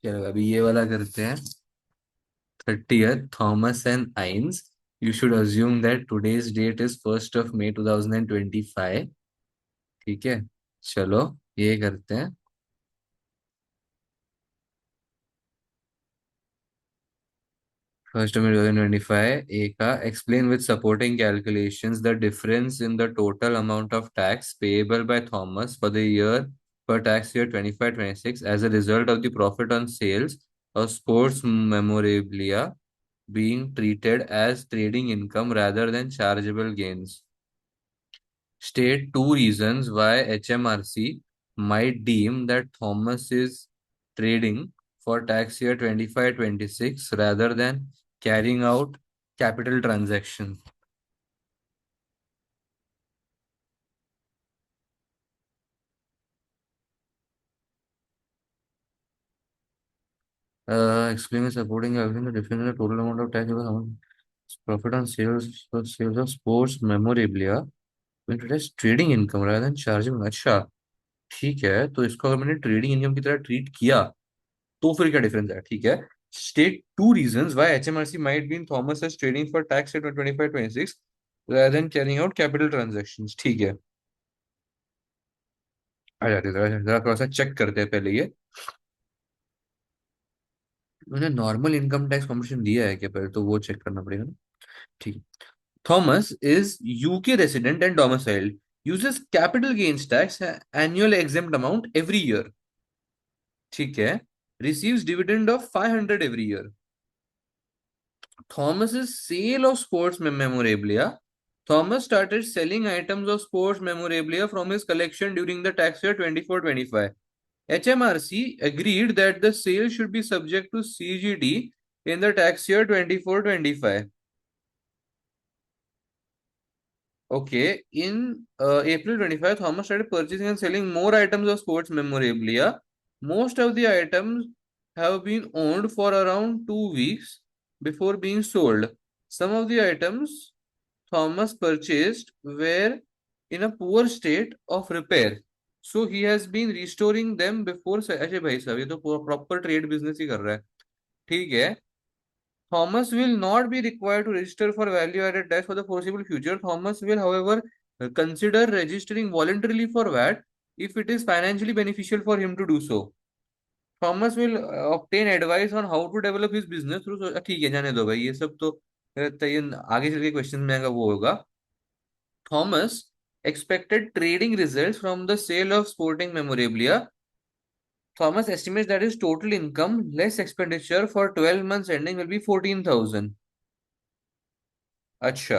चलो अभी ये वाला करते हैं। 30th Thomas and Ince, you should assume that today's date is 1st of May 2025। ठीक है, चलो ये करते हैं। 1st of May 2025, ए का explain with supporting calculations the difference in the total amount of tax payable by Thomas for the year for tax year 25-26 as a result of the profit on sales of sports memorabilia being treated as trading income rather than chargeable gains. State two reasons why HMRC might deem that Thomas is trading for tax year 25-26 rather than carrying out capital transactions. Explain supporting everything the difference in the total amount of tax profit on sales of sports memorabilia when it is trading income rather than charging। अच्छा, ठीक है, तो इसको अगर मैंने trading income की तरह treat किया तो फिर क्या डिफरेंस है? ठीक है, state two reasons why HMRC might be in Thomas as trading for tax at 25-26 rather than carrying out capital transactions। ठीक है, आ जाते हैं, जरा जरा थोड़ा सा चेक करते हैं पहले ये। मैंने नॉर्मल इनकम टैक्स कॉम्पिटिशन दिया है क्या पहले, तो वो चेक करना पड़ेगा ना। ठीक है, Thomas is UK resident and domiciled, uses capital gains tax annual exempt amount every year। ठीक है, receives dividend of 500 every year। Thomas's sale of sports memorabilia. Thomas started selling items of sports memorabilia from his collection during the tax year 24-25। HMRC agreed that the sale should be subject to CGT in the tax year 24-25। Okay, in April 25, Thomas started purchasing and selling more items of sports memorabilia. Most of the items have been owned for around 2 weeks before being sold. Some of the items Thomas purchased were in a poor state of repair, so he has been restoring them before। अच्छा भाई साहब, ये तो proper trade business ही कर रहा है। ठीक है, Thomas will not be required to register for value-added tax for the foreseeable future। Thomas will, however, consider registering voluntarily for VAT if it is financially beneficial for him to do so। Thomas will obtain advice on how to develop his business through। ठीक है, जाने दो भाई, ये सब तो ये आगे चल के क्वेश्चन में आएगा वो होगा। Thomas expected trading results from the sale of sporting memorabilia। Thomas estimates that his total income less expenditure for 12 months ending will be 14,000। अच्छा,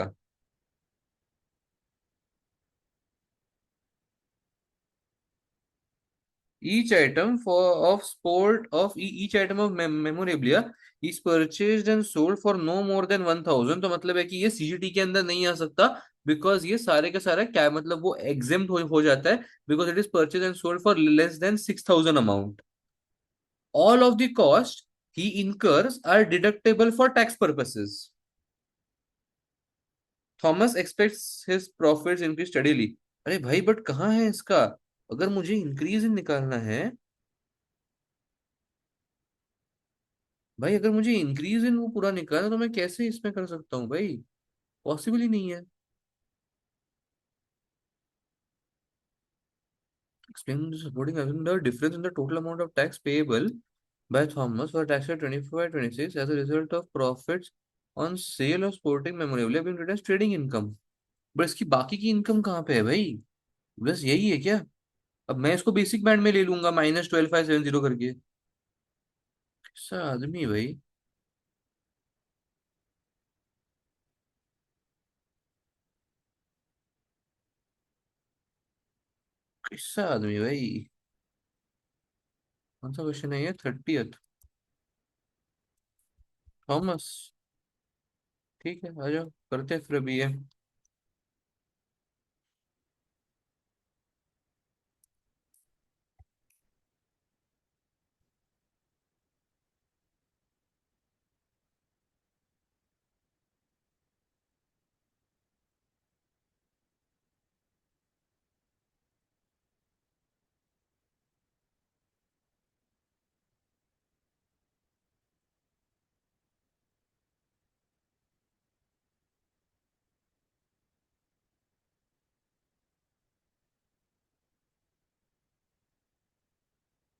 each item of sport of each item of memorabilia is purchased and sold for no more than 1,000। तो मतलब है कि ये CGT के अंदर नहीं आ सकता, बिकॉज ये सारे का सारा क्या मतलब वो एग्जेम्प्ट हो जाता है, because it is purchase and sold for less than 6,000 amount. All of the cost he incurs are deductible for tax purposes। Thomas expects his profits increase steadily। अरे भाई, बट कहाँ है इसका? अगर मुझे इंक्रीज इन निकालना है, भाई अगर मुझे इंक्रीज इन वो पूरा निकालना है, तो मैं कैसे इसमें कर सकता हूँ भाई? पॉसिबल ही नहीं है। Explain the supporting assumption the difference in the total amount of tax payable by Thomas for tax year 24-26 as a result of profits on sale of sporting memorabilia being written as trading income। But इसकी बाकी की income कहाँ पे है भाई? बस यही है क्या? अब मैं इसको बेसिक बैंड में ले लूंगा -12,570 करके। कैसा आदमी भाई, कैसा आदमी भाई। कौन सा क्वेश्चन है ये? 30th Thomas. ठीक है, आ जाओ करते हैं फिर अभी ये।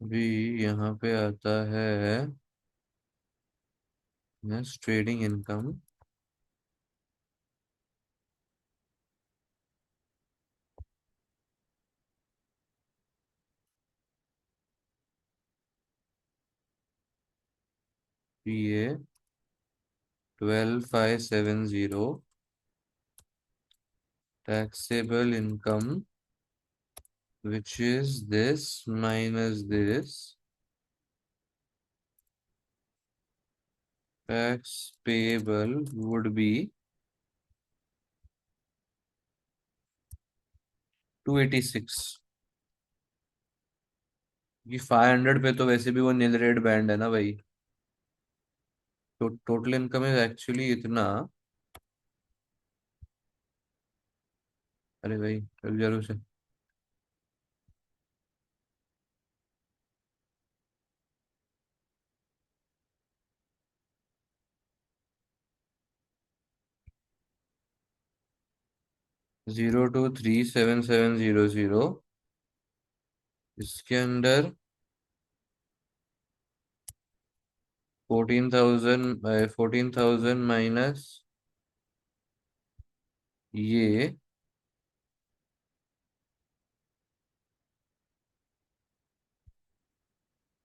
भी यहाँ पे आता है नेक्स्ट ट्रेडिंग इनकम। ये 12570 taxable income which is this minus this tax payable would be 286। ये 500 पे तो वैसे भी वो नील रेट बैंड है ना भाई। तो टोटल इनकम इज एक्चुअली इतना। अरे भाई चल जरूर से। 023770। इसके अंदर 14,000 माइनस ये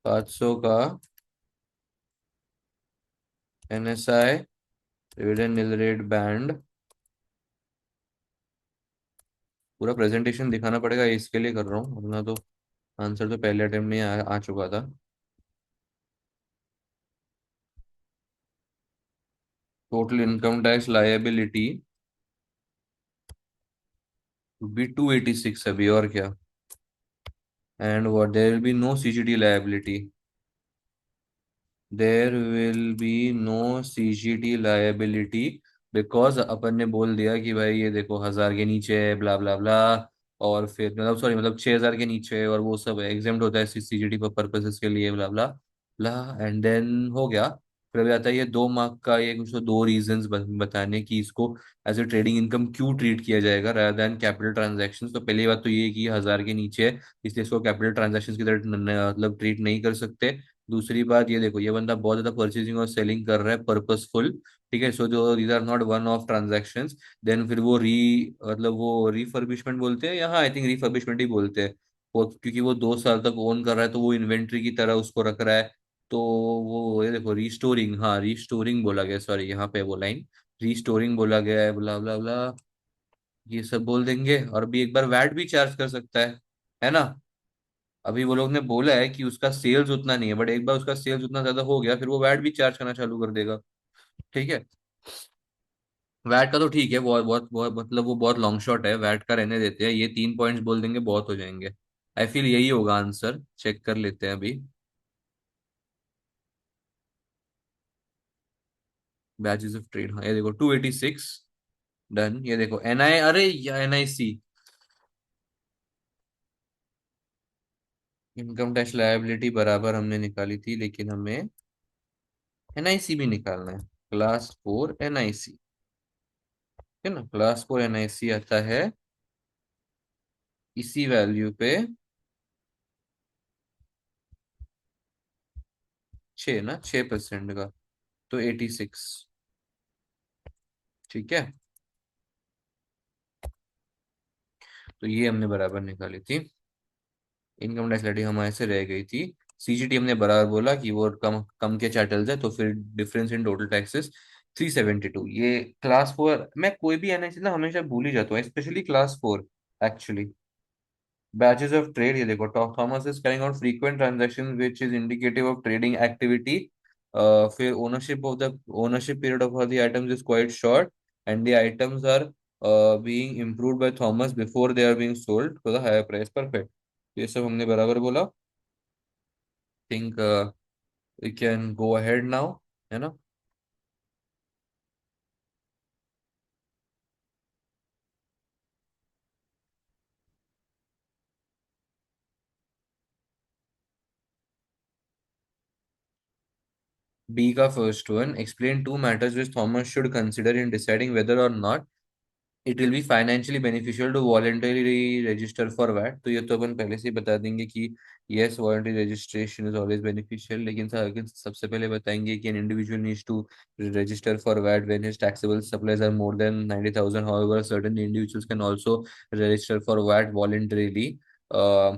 500 का NSI dividend nil rate band. पूरा प्रेजेंटेशन दिखाना पड़ेगा, इसके लिए कर रहा हूँ अपना तो। आंसर तो पहले अटेम्प्ट में आ चुका था। Total income tax liability be 286 अभी, और क्या। And what, there will be no CGT liability. There will be no CGT liability because अपन ने बोल दिया कि भाई ये देखो 1000 के नीचे है ब्ला ब्ला ब्ला। और फिर मतलब सॉरी मतलब 6000 के नीचे है, और वो सब एग्जाम्प्ट होता है CGT पर पर्पसेस के लिए ब्ला ब्ला ब्ला। एंड देन हो गया। फिर अभी आता है ये 2 मार्क का, ये कुछ तो दो रीजंस बताने कि इसको एज ए ट्रेडिंग इनकम क्यों ट्रीट किया जाएगा rather देन कैपिटल ट्रांजैक्शंस। तो पहली बात तो ये है कि 1000 के नीचे है, इसलिए इसको कैपिटल ट्रांजैक्शंस की तरह मतलब ट्रीट नहीं कर सकते। दूसरी बात ये देखो, ये बंदा बहुत ज्यादा परचेसिंग और सेलिंग कर रहा है पर्पसफुल। ठीक है, सो जो these are not one off transactions. Then फिर वो मतलब वो रिफर्बिशमेंट बोलते हैं यहाँ, आई थिंक रिफर्बिशमेंट ही बोलते हैं। वो क्योंकि वो 2 साल तक ओन कर रहा है तो वो इन्वेंट्री की तरह उसको रख रहा है। तो वो ये देखो रिस्टोरिंग, हाँ रिस्टोरिंग बोला गया, सॉरी यहाँ पे वो लाइन रिस्टोरिंग बोला गया है ब्ला ब्ला ब्ला। ये सब बोल देंगे, और भी एक बार वैट भी चार्ज कर सकता है ना। अभी वो लोग ने बोला है कि उसका सेल्स उतना नहीं है, बट एक बार उसका सेल्स उतना ज्यादा हो गया फिर वो वैट भी चार्ज करना चालू कर देगा। ठीक है। वैट का तो ठीक है, बहुत बहुत बहुत मतलब वो बहुत लॉन्ग शॉट है, वैट का रहने देते हैं, ये 3 पॉइंट्स बोल देंगे बहुत हो जाएंगे। आई फील यही होगा आंसर, चेक कर लेते हैं अभी। बैचेस ऑफ ट्रेड, हाँ ये देखो 286। डन। ये देखो NI, अरे NIC इनकम टैक्स लायबिलिटी बराबर हमने निकाली थी, लेकिन हमें NIC भी निकालना है। क्लास 4 NIC, है ना। क्लास 4 NIC आता है इसी वैल्यू पे 6 ना, 6% का, तो 86। ठीक है, तो ये हमने बराबर निकाली थी। इनकम टैक्स लाइबिलिटी हमारे से रह गई थी। CGT हमने बराबर बोला कि वो कम कम के चैटल्स है, तो फिर डिफरेंस इन टोटल टैक्सेस 372। ये क्लास 4, मैं कोई भी NIC ना हमेशा भूल ही जाता हूँ, specially class 4 actually. Batches of trade, ये देखो Thomas is carrying out frequent transaction which is indicative of trading activity. फिर ownership period of the items is quite short and the items are being improved by Thomas before they are being sold to the higher price। Perfect। ये सब हमने बराबर बोला। Think we can go ahead now, है ना। B का first one, explain 2 matters which Thomas should consider in deciding whether or not it will be financially beneficial to voluntary register for VAT. तो ये तो अपन पहले से ही बता देंगे कि yes, voluntary registration is always beneficial, लेकिन सबसे पहले बताएंगे कि an individual needs to register for VAT when his taxable supplies are more than 90,000. However, certain individuals can also register for VAT voluntarily. Uh,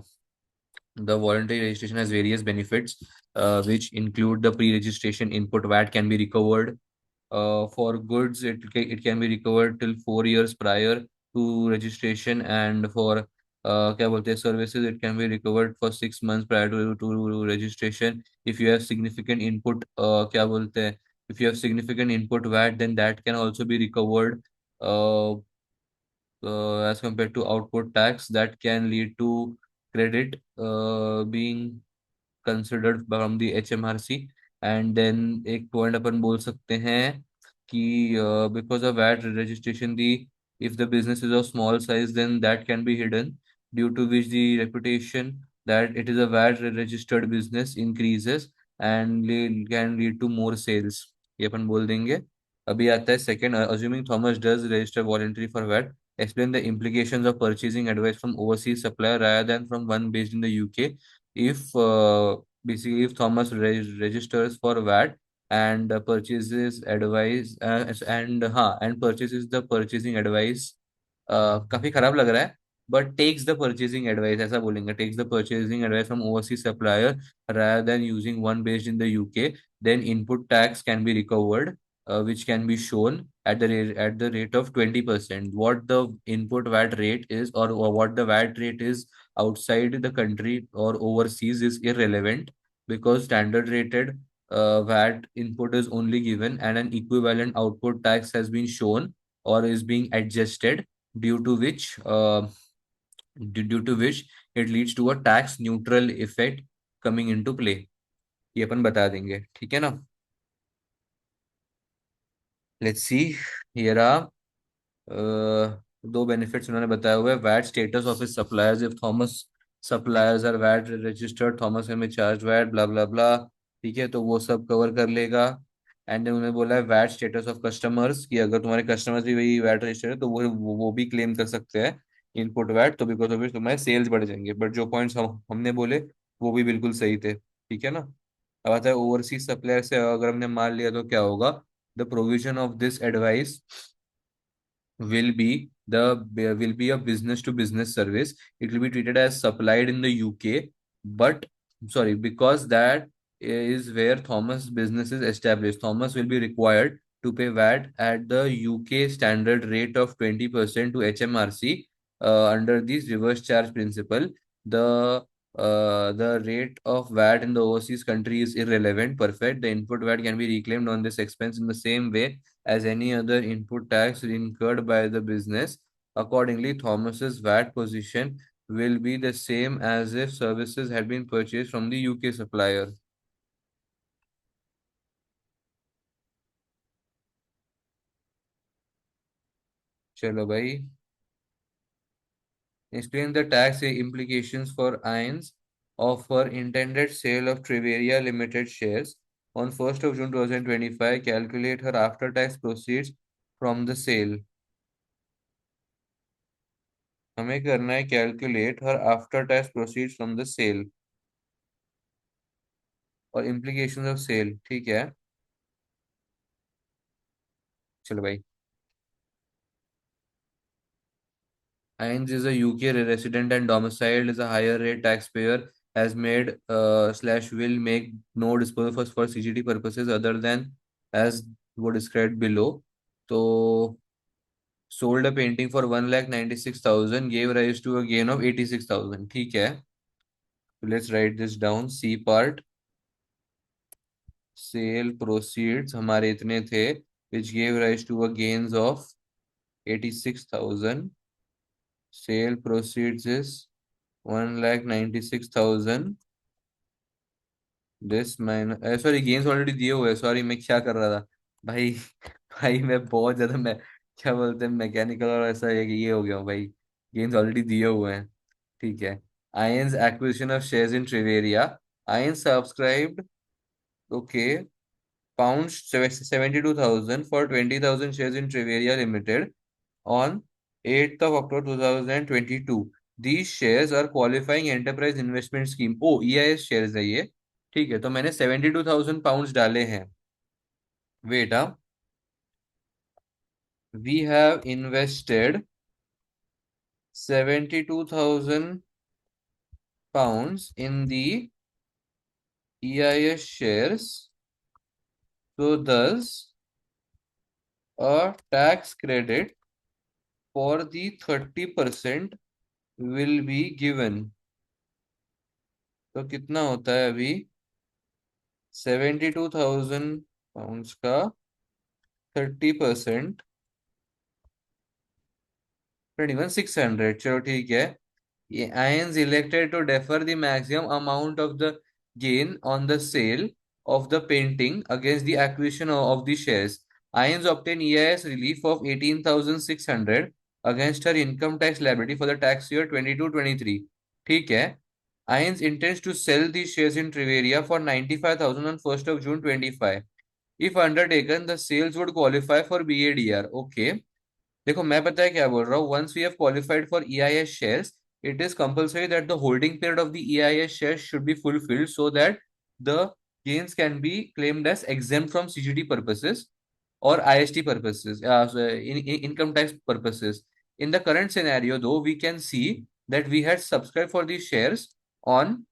the voluntary registration has various benefits, which include the pre-registration input VAT can be recovered. For goods, it can be recovered till 4 years prior to registration, and for क्या बोलते हैं services, it can be recovered for 6 months prior to registration. If you have significant input, क्या बोलते हैं, if you have significant input VAT, then that can also be recovered. Uh, as compared to output tax, that can lead to credit being considered from the HMRC. And then एक point अपन बोल सकते हैं कि because of VAT registration, the if the business is of small size, then that can be hidden, due to which the reputation that it is a VAT registered business increases and can lead to more sales. ये अपन बोल देंगे। अभी आता है second, assuming Thomas does register voluntary for VAT, explain the implications of purchasing advice from overseas supplier rather than from one based in the UK. If basically if Thomas registers for VAT and purchases advice and purchases the purchasing advice, काफी खराब लग रहा है, but takes the purchasing advice, ऐसा बोलेंगे, takes the purchasing advice from overseas supplier rather than using one based in the UK, then input tax can be recovered, which can be shown at the rate of 20%. What the input VAT rate is, or what the VAT rate is outside the country or overseas, is irrelevant, because standard rated VAT input is only given and an equivalent output tax has been shown or is being adjusted, due to which it leads to a tax neutral effect coming into play. ये अपन बता देंगे, ठीक है ना? Let's see, here are दो benefits उन्होंने बताया हुआ है। VAT status of his suppliers, if Thomas suppliers are VAT registered, Thomas may charge VAT, blah blah blah, ठीक है, तो वो सब कवर कर लेगा। एंड देन उन्होंने बोला है वैट स्टेटस ऑफ कस्टमर्स, कि अगर तुम्हारे कस्टमर्स भी वही वैट रजिस्टर्ड है तो वो भी क्लेम कर सकते हैं इनपुट वैट, तो बिकॉज ऑफ विच तुम्हारे सेल्स बढ़ जाएंगे। बट जो पॉइंट्स हमने बोले वो भी बिल्कुल सही थे, ठीक है ना? अब आता है ओवरसीज सप्लायर से अगर हमने मान लिया तो क्या होगा। The provision of this advice will be a business to business service. It will be treated as supplied in the UK, but sorry, because that is where Thomas business is established. Thomas will be required to pay VAT at the UK standard rate of 20% to HMRC under this reverse charge principle. The rate of VAT in the overseas country is irrelevant. Perfect. The input VAT can be reclaimed on this expense in the same way as any other input tax incurred by the business. Accordingly, Thomas's VAT position will be the same as if services had been purchased from the UK supplier. चलो भाई, explain the tax implications for INES of her intended sale of Triveria Limited shares on 1st of June 2025. Calculate her after-tax proceeds from the sale. हमें करना है calculate her after tax proceeds from the sale और implications of sale, ठीक है? चलो भाई, Hines is a UK resident and domiciled as a higher rate taxpayer, has made slash will make no disposal for CGT purposes other than as were described below. तो sold a painting for 1,96,000, gave rise to a gain of 86,000, ठीक है? So let's write this down. C part, sale proceeds हमारे इतने थे, which gave rise to a gains of 86,000. Sale proceeds is 1,96,000. This minus, sorry games already दिए हुए हैं, sorry मैं क्या कर रहा था भाई। भाई मैं बहुत ज्यादा, मैं क्या बोलते हैं, मैकेनिकल और ऐसा ये हो गया हूँ भाई। गेम्स ऑलरेडी दिए हुए हैं, ठीक है। Ian's acquisition of shares in Triveria, Ian's subscribed, okay, pounds 72,000 for 20,000 shares in Triveria Limited on 8th of October 2022. These shares are qualifying enterprise investment scheme. O EIS shares है ये. ठीक है, तो मैंने 72,000 डाले हैं. Wait, we have invested 72,000 in the EIS shares. So thus a tax credit for the 30% will be given. तो कितना होता है अभी? 72,000 का 30%, 21,600. चलो ठीक है. INES elected to defer the maximum amount of the gain on the sale of the painting against the acquisition of the shares. INES obtained EIS relief of 18,600 against her income tax liability for the tax year 22-23. ठीक है. INES intends to sell the shares in Triveria for 95,000 on 1st of June 25. If undertaken, the sales would qualify for BADR. Okay. देखो मैं पता है क्या बोल रहा हूँ. Once we have qualified for EIS shares, it is compulsory that the holding period of the EIS shares should be fulfilled so that the gains can be claimed as exempt from CGT purposes or IST purposes, income tax purposes. In the current scenario, though, we can see that we had subscribed for these shares on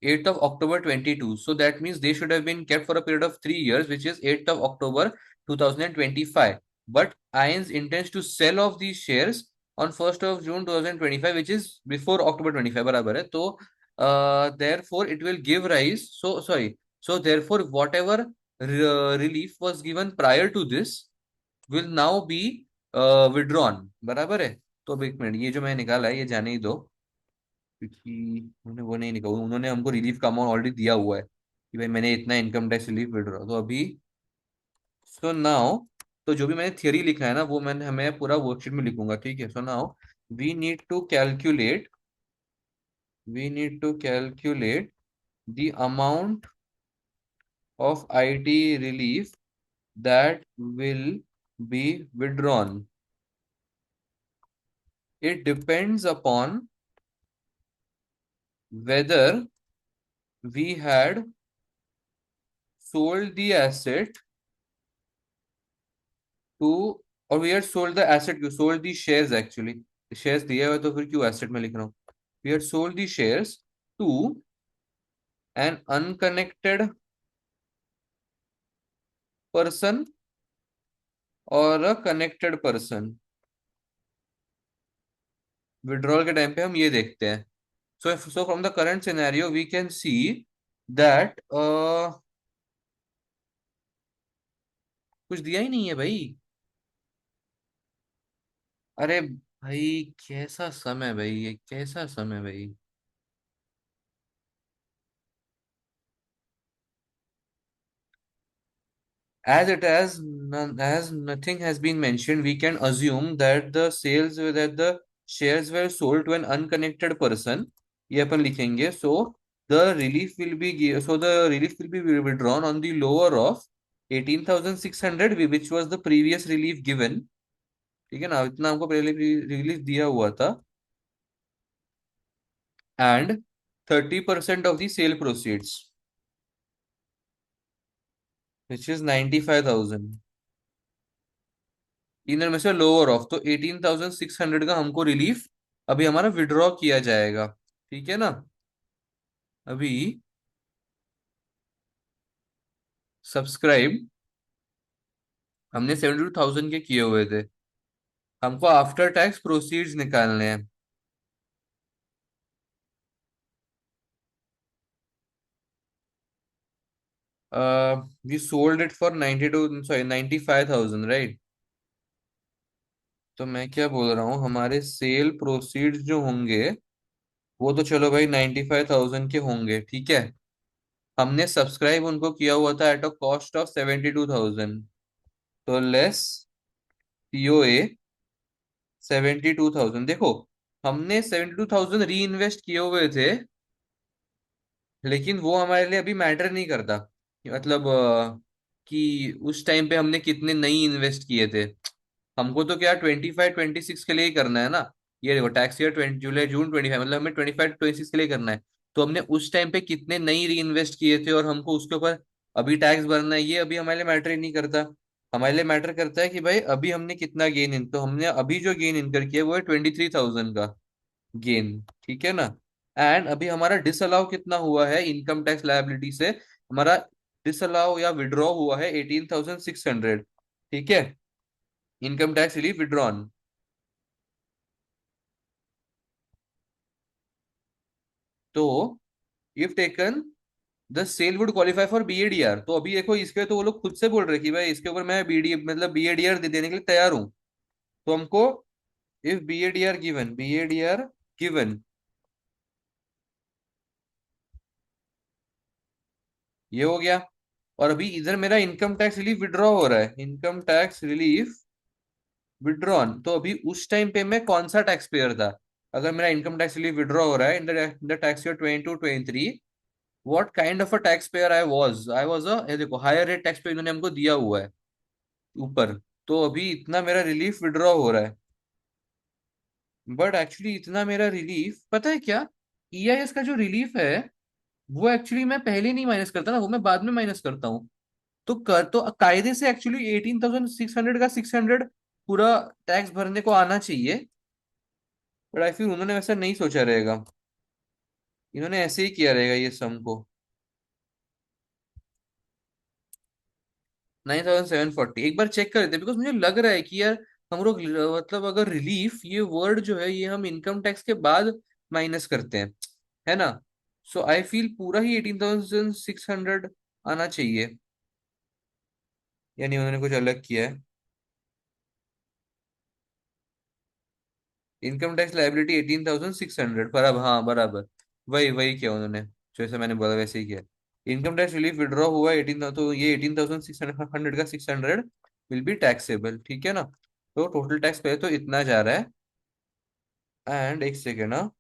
8th of October 22. So that means they should have been kept for a period of 3 years, which is 8th of October 2025. But INS intends to sell off these shares on 1st of June 2025, which is before October 25. बराबर है. तो therefore it will give rise. So sorry. So therefore whatever relief was given prior to this will now be withdrawn. बराबर है. तो अब एक minute, ये जो मैं निकाला है ये जाने ही दो, क्योंकि उन्होंने वो नहीं निकाला. उन्होंने हमको रिलीफ का अमाउंट ऑलरेडी दिया हुआ है कि भाई मैंने इतना इनकम टैक्स रिलीफ विड्रॉ. तो अभी सो नाउ, तो जो भी मैंने थियरी लिखा है ना वो मैंने मैं पूरा वर्कशीट में लिखूंगा. ठीक है. So now we need to calculate we need to calculate the amount of IT relief that will be withdrawn. It depends upon whether we had sold the asset to, और we had sold the asset, you sold the shares actually. shares दिया हुआ है तो फिर क्यों asset में लिख रहा हूँ. We had sold the shares to an unconnected person or a connected person. Withdrawal के टाइम पे हम ये देखते हैं. So from the current scenario we can see that कुछ दिया ही नहीं है भाई. अरे भाई कैसा समय भाई, ये कैसा समय भाई. As nothing has been mentioned, we can assume that the shares were sold to an unconnected person. ये अपन लिखेंगे. So the relief will be withdrawn on the lower of 18,600, which was the previous relief given. ठीक है ना, इतना हमको पहले relief दिया हुआ था. And 30% of the sale proceeds, which is 95,000. Inner में से लोअर ऑफ, तो 18,600 का हमको रिलीफ अभी हमारा विड्रॉ किया जाएगा. ठीक है ना. अभी सब्सक्राइब हमने 72,000 के किए हुए थे. हमको आफ्टर टैक्स प्रोसीड्स निकालने हैं. We sold it for 92, sorry 95,000, right. तो मैं क्या बोल रहा हूँ, हमारे सेल प्रोसीड्स जो होंगे वो तो चलो भाई 95,000 के होंगे. ठीक है. हमने सब्सक्राइब उनको किया हुआ था एट अ कॉस्ट ऑफ 72,000. तो लेस COA 72,000. देखो हमने 72,000 री इन्वेस्ट किए हुए थे, लेकिन वो हमारे लिए अभी मैटर नहीं करता. मतलब कि उस टाइम पे हमने कितने नई इन्वेस्ट किए थे. हमको तो क्या 25-26 के लिए ही करना है ना। ये देखो टैक्स ईयर 20 जुलाई जून 25, मतलब हमें 25-26 के लिए करना है। तो हमने उस टाइम पे कितने नई री इन्वेस्ट किए थे और हमको उसके ऊपर अभी टैक्स भरना है, ये अभी हमारे लिए मैटर ही नहीं करता। हमारे लिए मैटर करता है कि भाई अभी हमने कितना गेन इन, तो हमने अभी जो गेन इनकर किया वो है 23,000 का गेन, ठीक है ना। एंड अभी हमारा डिसअलाउ कितना हुआ है इनकम टैक्स लायबिलिटी से, हमारा डिसअलाउ या विड्रॉ हुआ है 18,600, ठीक है। Income tax relief withdrawn. तो if taken the sale would qualify for BADR, तो अभी देखो इसके तो वो लोग खुद से बोल रहे कि भाई इसके ऊपर मैं बीडी मतलब बीएडीआर देने के लिए तैयार हूं। तो हमको इफ बीएडीआर गिवन, बीएडीआर गिवन, ये हो गया। और अभी इधर मेरा इनकम टैक्स रिलीफ विड्रॉ हो रहा है, इनकम टैक्स रिलीफ विड्रॉन। तो अभी उस टाइम पे मैं कौन सा टैक्स पेयर था? अगर मेरा इनकम टैक्स रिलीफ विड्रॉ हो रहा है in the tax year 22-23, what kind of a tax payer I was a, ये देखो हायर रेट टैक्स पे इन्होंने हमको दिया हुआ है ऊपर। तो अभी इतना मेरा रिलीफ विड्रॉ हो रहा है, बट एक्चुअली इतना मेरा रिलीफ पता है क्या, ईआईएस का जो रिलीफ है वो एक्चुअली मैं पहले नहीं माइनस करता ना, वो मैं बाद में माइनस करता हूँ। तो कर तो कायदे से एक्चुअली 18,600 का 600 पूरा टैक्स भरने को आना चाहिए, बट आई फील उन्होंने वैसा नहीं सोचा रहेगा। इन्होंने ऐसे ही किया रहेगा ये सम को। 9,740 एक बार चेक कर लेते हैं, बिकॉज मुझे लग रहा है कि यार हम लोग मतलब अगर रिलीफ ये वर्ड जो है ये हम इनकम टैक्स के बाद माइनस करते हैं, है ना। सो आई फील पूरा ही 18,600 आना चाहिए, यानी उन्होंने कुछ अलग किया है। इनकम टैक्स लाइबिलिटी 18,600 बराबर, हाँ बराबर, वही वही किया उन्होंने, जैसे मैंने बोला वैसे ही किया। इनकम टैक्स रिलीफ विड्रॉ हुआ 18, तो ये 18,600 का 600 विल बी टैक्सेबल, ठीक है ना। तो टोटल टैक्स पे तो इतना जा रहा है। एंड एक सेकेंड ना,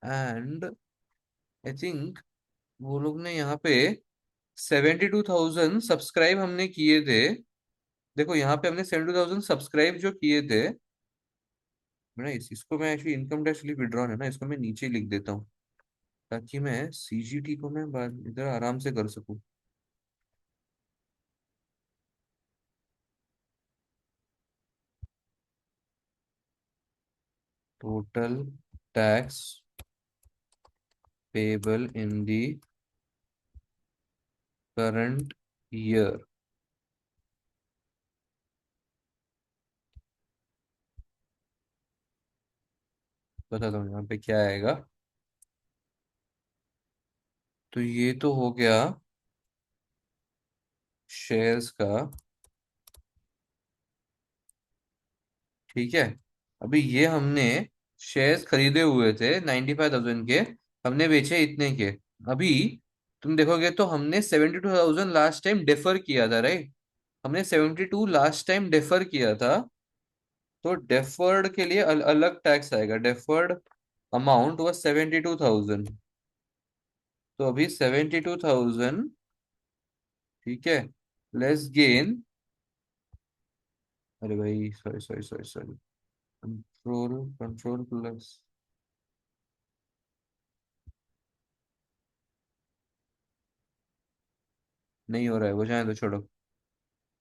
एंड आई थिंक वो लोग ने यहाँ पे 72,000 सब्सक्राइब हमने किए थे। देखो यहाँ पे हमने 72,000 सब्सक्राइब जो किए थे, मैं इसको मैं actually income tax relief withdrawn है ना, इसको मैं नीचे लिख देता हूँ ताकि मैं सीजीटी को मैं बाद इधर आराम से कर सकूँ। Total tax payable in the current year, बताता हूँ यहाँ पे क्या आएगा। तो ये तो हो गया शेयर्स का, ठीक है। अभी ये हमने शेयर्स खरीदे हुए थे 95,000 के, हमने बेचे इतने के। अभी तुम देखोगे तो हमने 72,000 लास्ट टाइम डेफर किया था, राइट। हमने 72 लास्ट टाइम डेफर किया था। तो डेफर्ड के लिए अलग टैक्स आएगा, डेफर्ड अमाउंट was 72,000। तो अभी 72,000, ठीक है, लेस गेन, अरे भाई sorry sorry sorry sorry, control control plus, नहीं हो रहा है वो, जाए तो छोड़ो।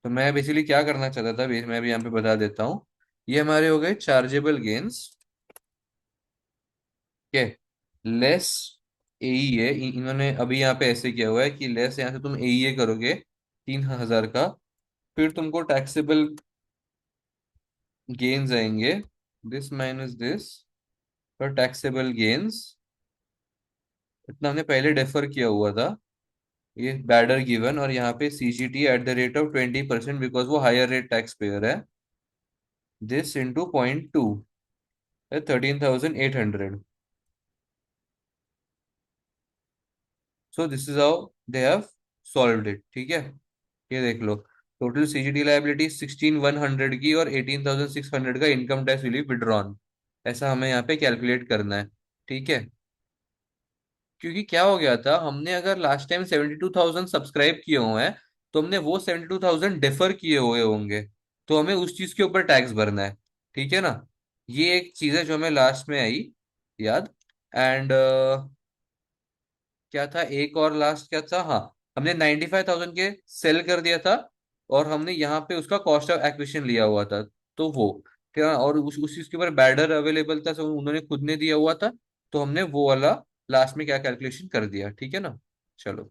तो मैं बेसिकली क्या करना चाहता था, मैं भी यहाँ पे बता देता हूँ। ये हमारे हो गए चार्जेबल गेन्स, ठीक है, लेस एईए। इन्होंने अभी यहाँ पे ऐसे किया हुआ है कि लेस यहाँ से तुम एईए करोगे 3,000 का, फिर तुमको टैक्सेबल गेन्स आएंगे, दिस माइनस दिस, और टैक्सेबल गेन्स इतना हमने पहले डेफर किया हुआ था, ये बैडर गिवन, और यहाँ पे CGT at the rate of 20% because वो हायर रेट टैक्स पेयर है, this into 0.2, 13,800। So this is how they have solved it, ठीक है। ये देख लो, टोटल सीजीटी लाइबिलिटी 16,100 की और 18,600 का इनकम टैक्स रिलीफ विड्रॉन, ऐसा हमें यहाँ पे कैलकुलेट करना है, ठीक है। क्योंकि क्या हो गया था, हमने अगर लास्ट टाइम 72,000 सब्सक्राइब किए हुए हैं, तो हमने वो 72,000 डिफर किए हुए होंगे, तो हमें उस चीज के ऊपर टैक्स भरना है। ठीक है ना। ये एक चीज है जो हमें लास्ट में आई याद। एंड क्या था, एक और लास्ट क्या था, हाँ, हमने 95,000 के सेल कर दिया था, और हमने यहाँ पे उसका कॉस्ट ऑफ एक्विजिशन लिया हुआ था। तो वो क्या, और उस चीज के ऊपर बैडर अवेलेबल था, so उन्होंने खुद ने दिया हुआ था, तो हमने वो वाला लास्ट में क्या कैलकुलेशन कर दिया। ठीक है ना। चलो।